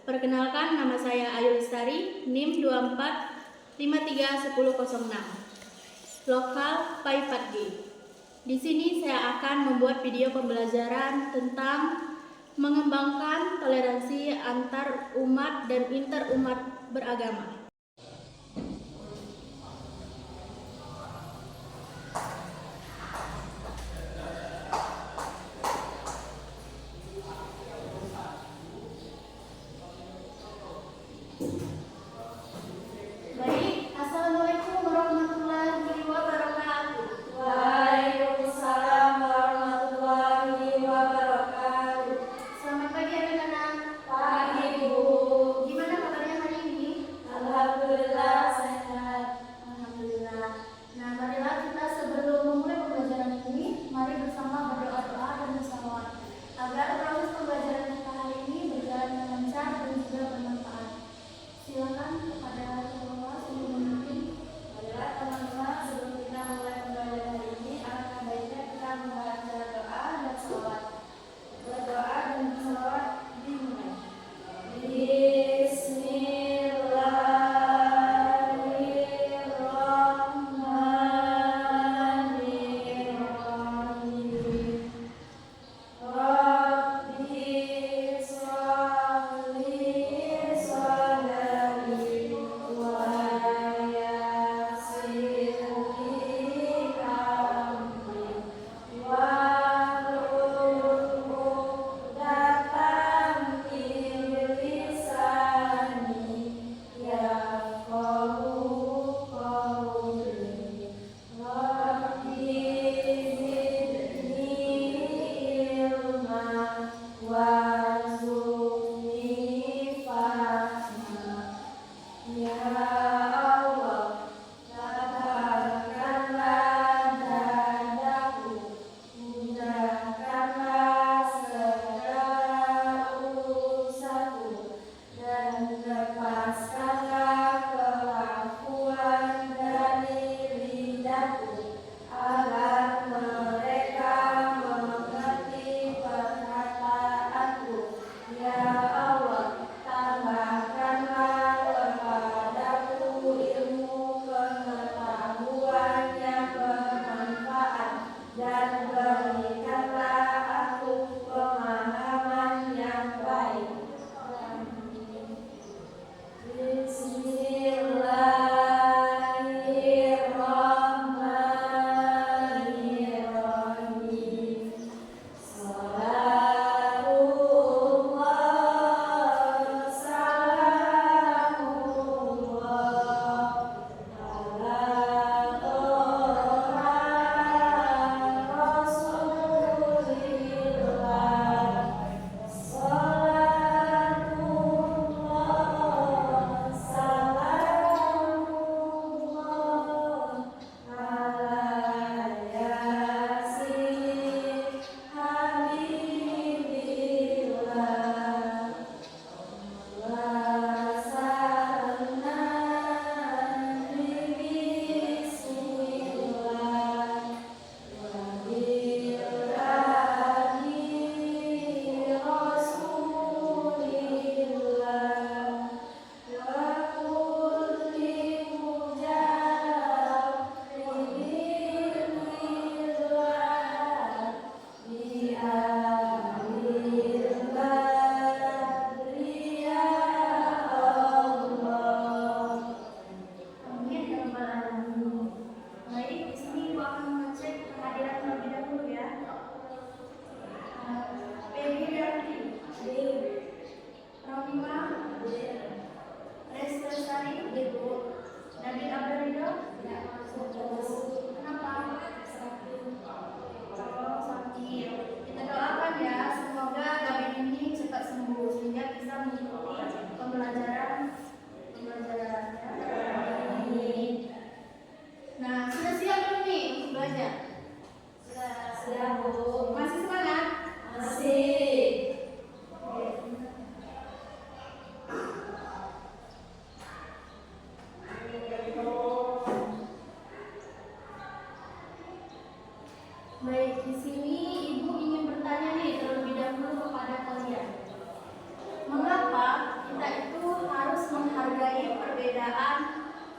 Perkenalkan, nama saya Ayu Lestari, NIM 24531006, lokal PAI 4G. Di sini saya akan membuat video pembelajaran tentang mengembangkan toleransi antar umat dan interumat beragama. Baik, Assalamualaikum warahmatullahi wabarakatuh. Waalaikumsalam warahmatullahi wabarakatuh. Selamat pagi anak-anak. Pagi, Bu. Gimana kabarnya hari ini? Alhamdulillah sehat. Alhamdulillah. Nah, marilah kita sebelum memulai pembelajaran ini, mari bersama berdoa-doa dan bersalawat agar proses pembelajaran kita hari ini berjalan dengan lancar dan juga bermanfaat. Silakan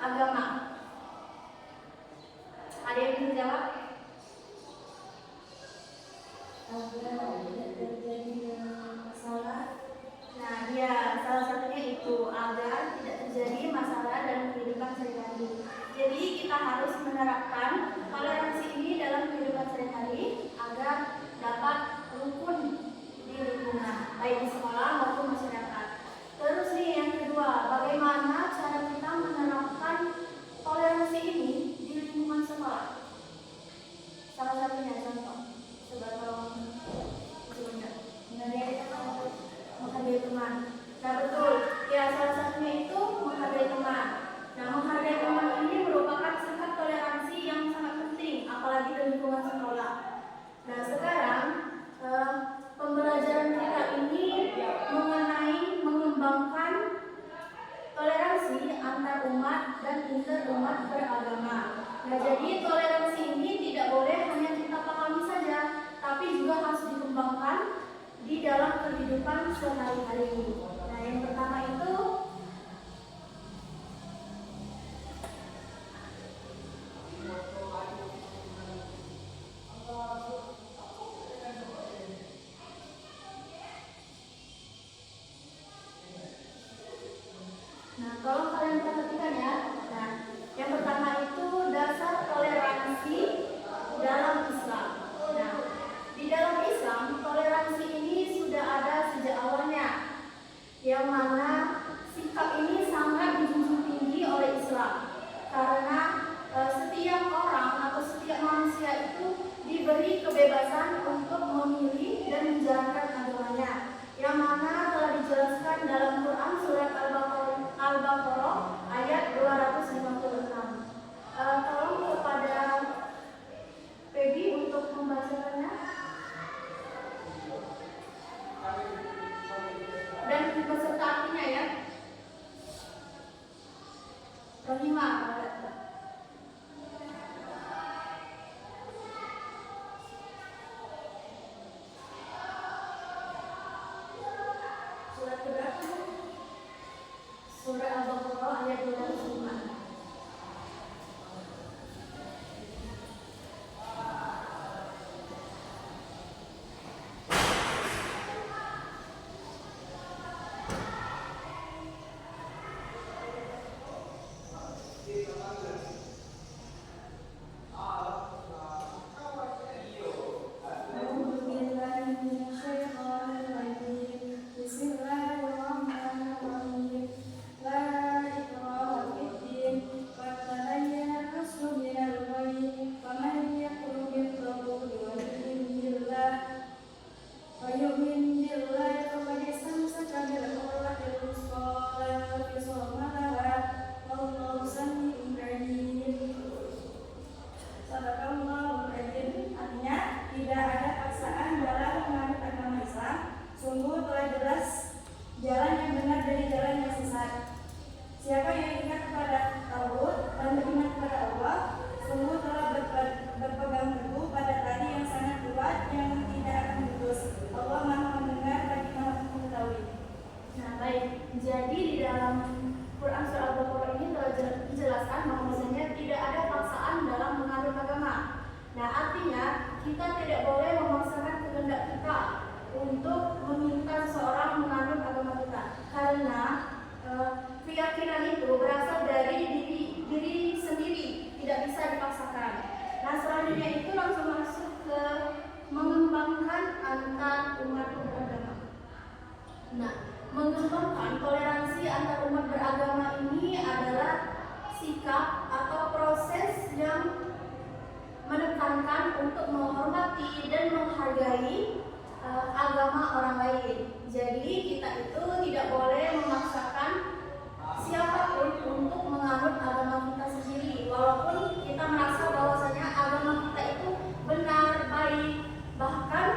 agama? Ada yang bisa jawab? Agar tidak terjadi masalah. Nah, ya, salah satunya itu agar tidak terjadi masalah dalam kehidupan sehari-hari. Jadi kita harus menerapkan toleransi ini dalam kehidupan sehari-hari agar dapat rukun di lingkungan, baik di sekolah maupun masyarakat. Terus nih yang kedua, bagaimana cara kita menerapkan toleransi ini di lingkungan sekolah? Salah satunya contoh, coba tolong sebentar. Menghargai teman. Nah betul, ya salah satunya itu menghargai teman. Nah menghargai teman ini merupakan sikap toleransi yang sangat penting, apalagi di lingkungan sekolah. Nah sekarang pembelajaran kita ini mengenai mengembangkan toleransi antar umat dan interumat beragama. Nah jadi toleransi ini tidak boleh hanya kita pahami saja, tapi juga harus dikembangkan di dalam kehidupan sehari-hari. Nah, yang pertama itu nah, tolong kalian perhatikan ya. Nah, yang pertama itu dasar toleransi dalam Islam. Nah, di dalam Islam toleransi ini sudah ada sejak awalnya, yang mana sikap ini sangat dijunjung tinggi oleh Islam, karena setiap orang atau setiap manusia itu diberi kebebasan untuk memilih dan menjalankan agamanya, yang mana telah dijelaskan dalam Quran surat Al-Baqarah ayat 256. Tolong kepada Feby untuk membacakannya. Dan beserta artinya ya. Rohimah. Surat berapa? Surat Al-Baqarah ayat 256. Jadi di dalam Quran surah Al-Baqarah ini telah dijelaskan bahwasanya tidak ada paksaan dalam menganut agama. Nah, artinya kita tidak boleh memaksakan kehendak kita untuk meminta seseorang menganut agama kita, karena keyakinan itu berasal dari diri sendiri, tidak bisa dipaksakan. Nah, selanjutnya itu langsung masuk ke mengembangkan antar umat beragama. Nah, mengembangkan toleransi antar umat beragama ini adalah sikap atau proses yang menekankan untuk menghormati dan menghargai agama orang lain. Jadi kita itu tidak boleh memaksakan siapapun untuk menganut agama kita sendiri, walaupun kita merasa bahwasanya agama kita itu benar, baik, bahkan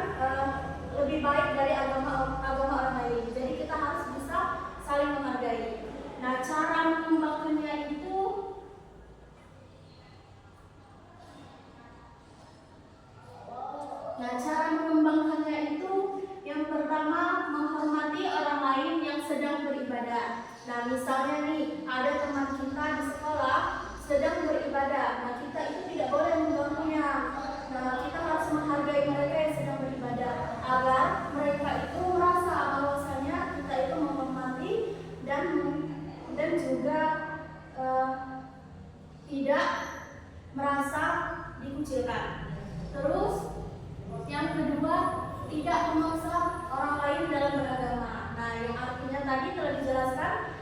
lebih baik dari agama orang lain. Jadi kita harus bisa saling menghargai. Nah, cara mengembangkannya itu yang pertama menghormati orang lain yang sedang beribadah. Nah, misalnya nih ada teman kita di sekolah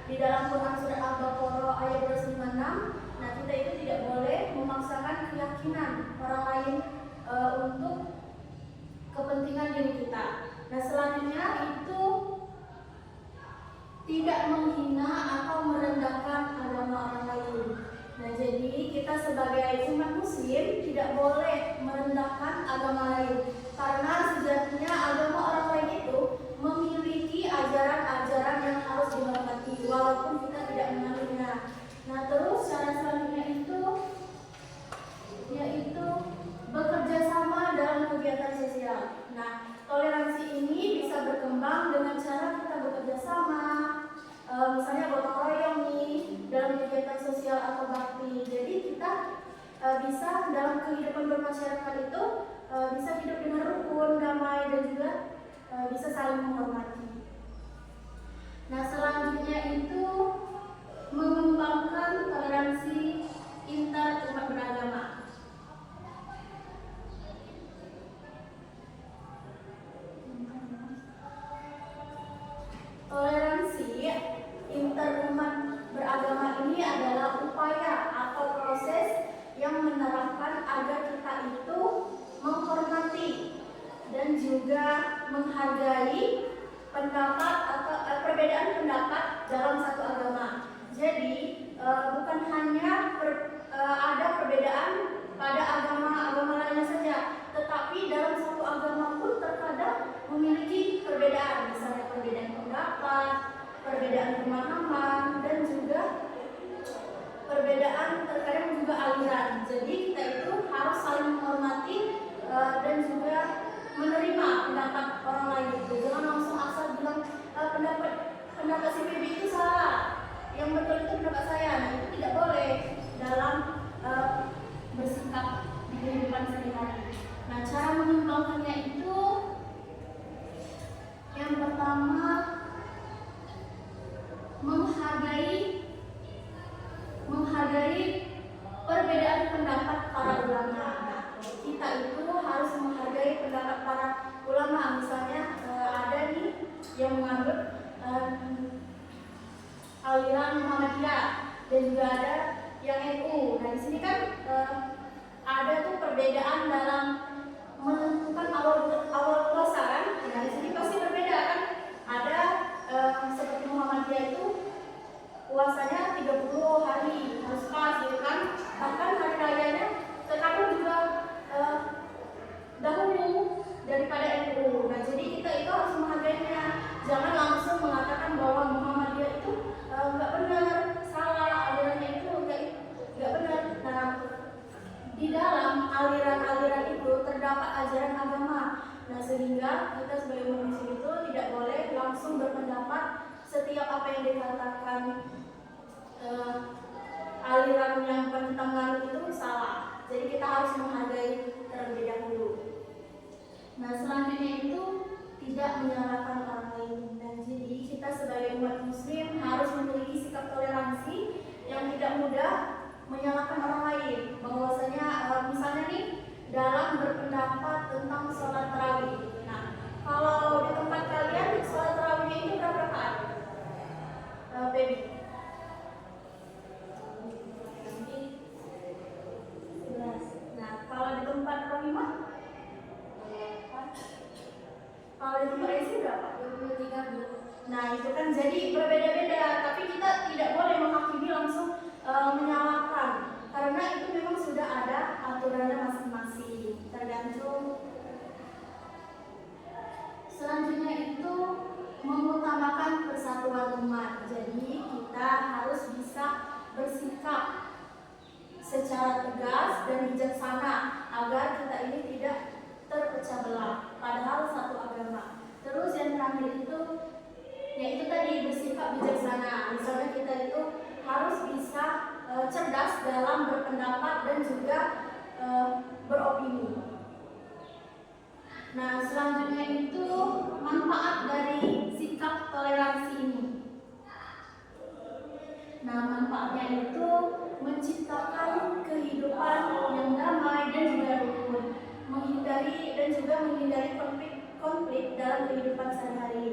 di dalam Quran surat Al-Baqarah ayat 256, nah kita itu tidak boleh memaksakan keyakinan orang lain untuk kepentingan diri kita. Nah selanjutnya itu tidak menghina atau merendahkan agama orang lain. Nah jadi kita sebagai umat muslim tidak boleh merendahkan agama lain, karena sejatinya agama orang lain itu memiliki ajaran-ajaran yang harus dihormati walaupun kita tidak menganunya. Nah terus cara selanjutnya itu yaitu bekerja sama dalam kegiatan sosial. Nah toleransi ini bisa berkembang dengan cara kita bekerja sama, misalnya gotong royong nih dalam kegiatan sosial atau bakti. Jadi kita bisa dalam kehidupan bermasyarakat itu bisa hidup dengan rukun, damai, dan juga bisa saling menghormati. Nah selanjutnya itu mengembangkan toleransi inter umat beragama. Toleransi interumat beragama ini adalah upaya atau proses yang menerapkan agar kita itu menghormati dan juga menghargai pendapat atau perbedaan pendapat dalam satu agama. Jadi bukan hanya ada perbedaan pada agama-agama lainnya saja, tetapi dalam satu agama pun terkadang memiliki perbedaan, misalnya perbedaan pendapat, perbedaan pemahaman, dan juga perbedaan terkadang juga aliran. Jadi kita itu harus saling menghormati dan juga menerima pendapat orang lain itu. Jangan langsung asal bilang pendapat si Bibi itu salah, yang betul itu pendapat saya. Nah itu tidak boleh dalam bersikap di kehidupan sehari-hari. Nah cara mengembangkannya itu yang pertama menghargai perbedaan pendapat para ulama. Nah, kita itu harus menghargai pendapat para ulama. Misalnya ada nih yang menganut aliran Muhammadiyah dan juga ada yang NU. Nah di sini kan ada tuh perbedaan dalam menentukan awal puasa kan. Nah di sini pasti berbeda kan. Ada seperti Muhammadiyah itu puasanya 30 hari harus pas gitu kan. Bahkan hari rayanya terkadang juga dahulu daripada NU. Nah jadi kita itu harus menghargainya. Jangan langsung mengatakan bahwa Muhammadiyah itu nggak benar, salah, alirannya itu nggak benar. Nah di dalam aliran-aliran itu terdapat ajaran agama. Nah sehingga kita sebagai umat muslim itu tidak boleh langsung berpendapat setiap apa yang dikatakan aliran yang penentangan itu salah. Jadi kita harus menghargai terlebih dahulu. Nah selanjutnya itu tidak menyalahkan orang lain. Dan jadi kita sebagai umat muslim harus memiliki sikap toleransi yang tidak mudah menyalahkan orang lain. Bahwasanya misalnya nih dalam berpendapat tentang sholat tarawih. Nah kalau di tempat kalian sholat tarawihnya itu berapa rakaat? Baby. Nah kalau di tempat Romimah? Kalau di tempat Esi berapa? 23. Nah itu kan jadi berbeda-beda. Tapi kita tidak boleh menghakimi langsung menyalahkan, karena itu memang sudah ada aturannya masing-masing, tergantung. Selanjutnya itu mengutamakan persatuan umat. Jadi kita harus bisa bersikap secara tegas dan bijaksana agar kita ini tidak terpecah belah padahal satu agama. Terus yang terakhir itu yaitu tadi bersikap bijaksana. Misalnya kita itu harus bisa cerdas dalam berpendapat dan juga beropini. Nah selanjutnya itu manfaat dari sikap toleransi ini. Nah manfaatnya itu menciptakan kehidupan yang damai dan juga rukun, menghindari konflik dalam kehidupan sehari-hari.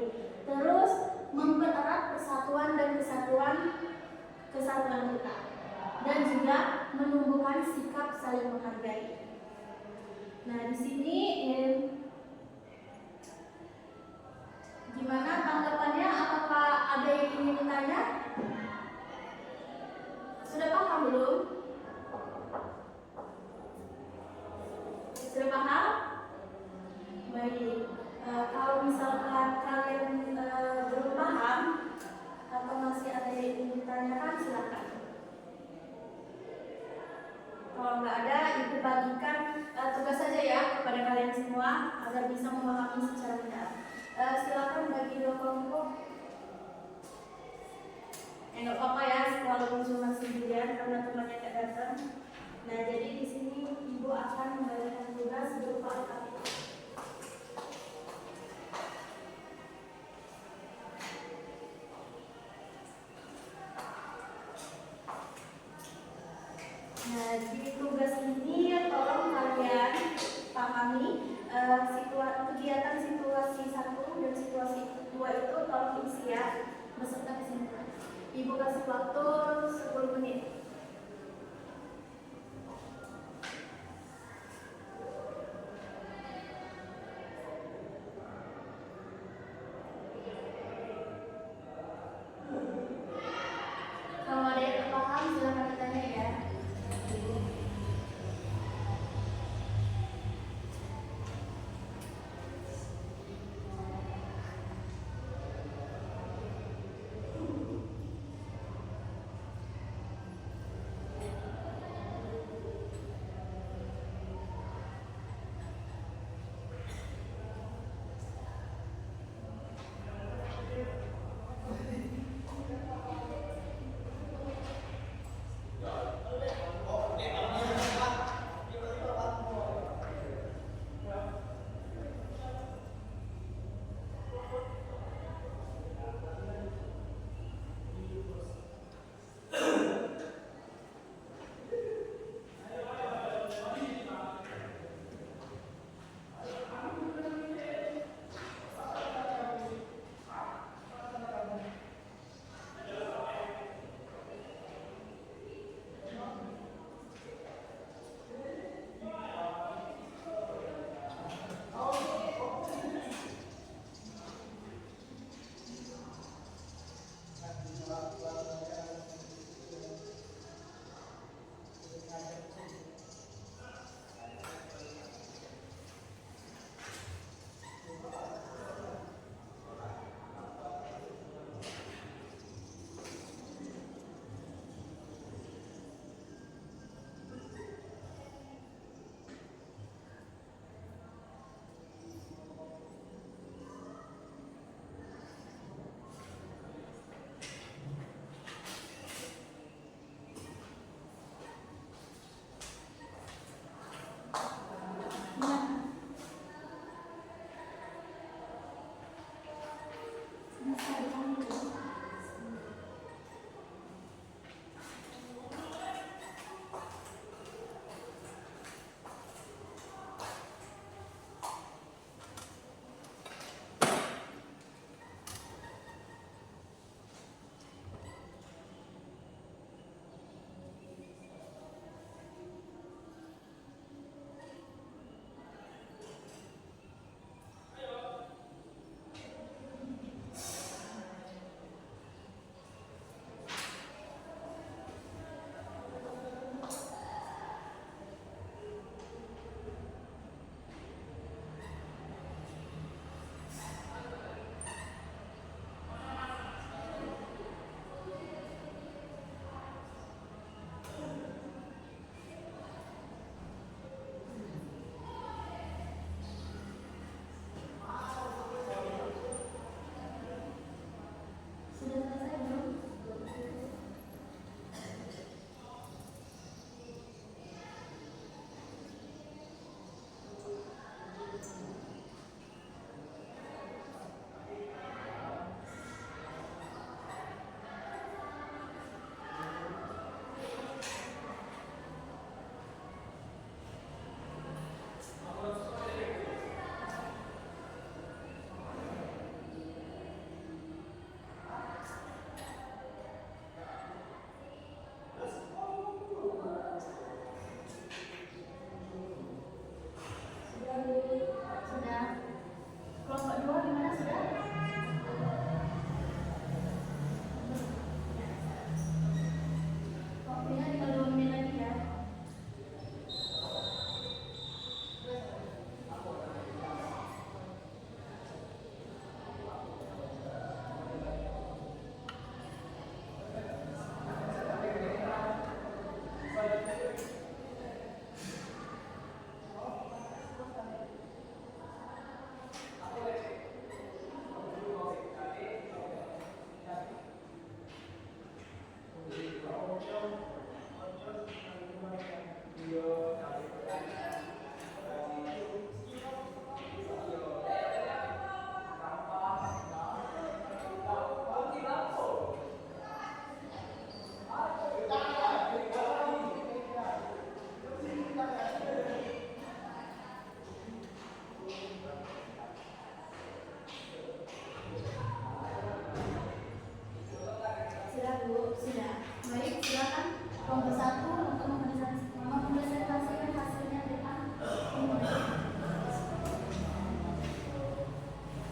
Terus mempererat persatuan dan kesatuan menumbuhkan sikap saling menghargai. Nah, di sini gimana tanggapannya? Apakah ada yang ingin ditanya? Sudah paham belum? Sudah paham? Baik. Kalau misalkan kalian belum paham atau masih ada yang ingin ditanyakan, silakan. Kalau nggak ada, ibu bagikan tugas saja ya kepada kalian semua agar bisa memahami secara benar. Silakan bagi dua kelompok. Nggak apa-apa ya, walaupun cuma sendirian karena temannya nggak datang. Nah, jadi di sini ibu akan memberikan tugas berupa AKP. Nah, di tugas ini tolong kalian pahami kegiatan situasi 1 dan situasi 2 itu tolong diisi ya beserta kesimpulan. Ibu kasih waktu 10 menit. Kalau ada yang tak paham silakan ditanya ya. Sudah. Baik, silakan kelompok 1 untuk mempresentasikan hasilnya depan.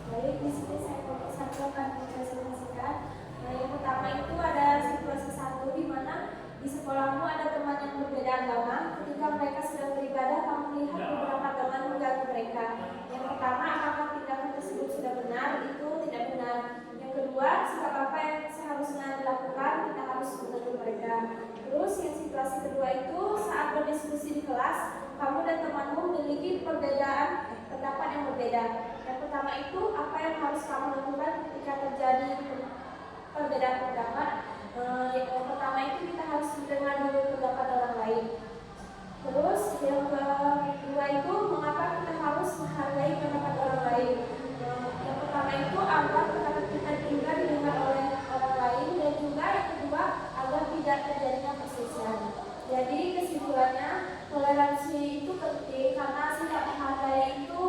Baik, di sini saya kelompok 1 akan mempresentasikan. Yang pertama itu ada situasi 1 di mana di sekolahmu ada teman yang berbeda agama. Ketika mereka sedang beribadah, kamu melihat beberapa teman mengganggu mereka. Yang pertama, apakah tindakan tersebut sudah benar? Itu tidak benar. Yang kedua, sikap apa yang seharusnya dilakukan? Kita harus menegur mereka. Terus yang situasi kedua itu saat berdiskusi di kelas, kamu dan temanmu memiliki perbedaan pendapat yang berbeda. Yang pertama itu apa yang harus kamu lakukan ketika terjadi perbedaan pendapat? Yang pertama itu kita harus mendengar dulu pendapat orang lain. Terus yang kedua itu mengapa kita harus menghargai pendapat orang lain? Yang pertama itu agar pendapat kita juga didengar oleh orang lain, dan juga yang kedua agar tidak terjadinya perselisihan. Jadi kesimpulannya, toleransi itu penting karena sikap menghargai itu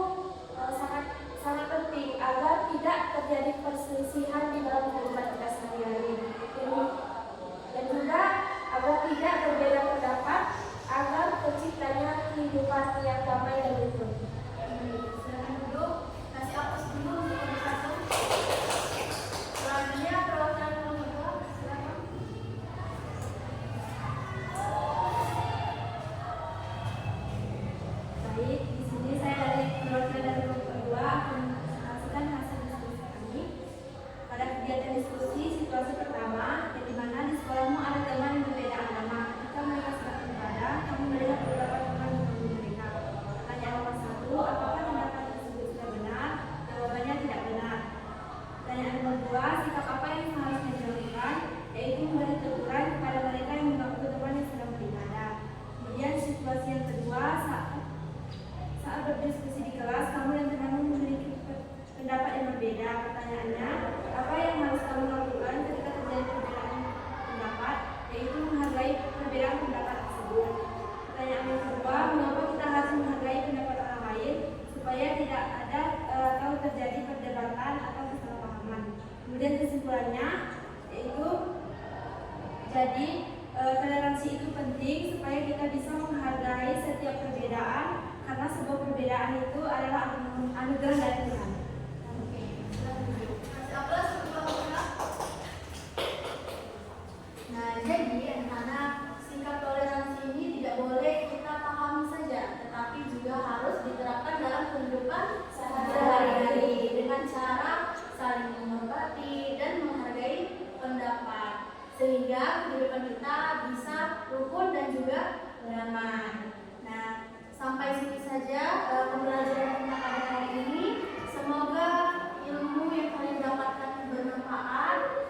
sangat penting agar tidak terjadi perselisihan di dalam kehidupan kita sehari-hari. Dan juga agar tidak berbeda pendapat, agar terciptanya kehidupan yang damai dan rukun. Silakan duduk. Kasih aplaus dulu untuk kelompok 1. Selanjutnya perwakilan kelompok 2. Silakan. Baik, di sini saya dari perwakilan dari kelompok 2 akan mempresentasikan hasil diskusi kami. Pada kegiatan diskusi situasi pertama, yang dimana di sekolahmu ada teman yang berbeda agama. Ketika mereka sedang beribadah, kamu melihat beberapa teman mengganggu mereka. Pertanyaan nomor 1, apakah tindakan tersebut sudah benar? Jawabannya tidak benar. Pertanyaan nomor 2, sikap apa yang seharusnya dilakukan? Yaitu memberi teguran kepada mereka yang mengganggu teman yang sedang beribadah. Kemudian situasi yang kedua, saat berdiskusi di kelas, kamu dan temanmu memiliki pendapat yang berbeda. Pertanyaannya, apa yang harus kamu lakukan ketika terjadi perbedaan pendapat? Yaitu menghargai perbedaan pendapat tersebut. Pertanyaan yang kedua, mengapa kita harus menghargai pendapat orang lain supaya tidak ada atau terjadi perdebatan atau kesalahpahaman. Kemudian kesimpulannya, yaitu jadi toleransi itu penting supaya kita bisa menghargai setiap perbedaan, karena sebuah perbedaan itu adalah anugerah dari Tuhan. Oke, silakan duduk. Kasih aplaus untuk kelompok 2. Nah, jadi anak-anak, sikap toleransi ini tidak boleh kita pahami saja, tetapi juga harus diterapkan dalam kehidupan sehari-hari dengan cara saling menghormati dan menghargai pendapat, sehingga kehidupan kita bisa rukun dan juga damai. Nah, sampai sini saja pembelajaran kita pada hari ini. Semoga ilmu yang kalian dapatkan bermanfaat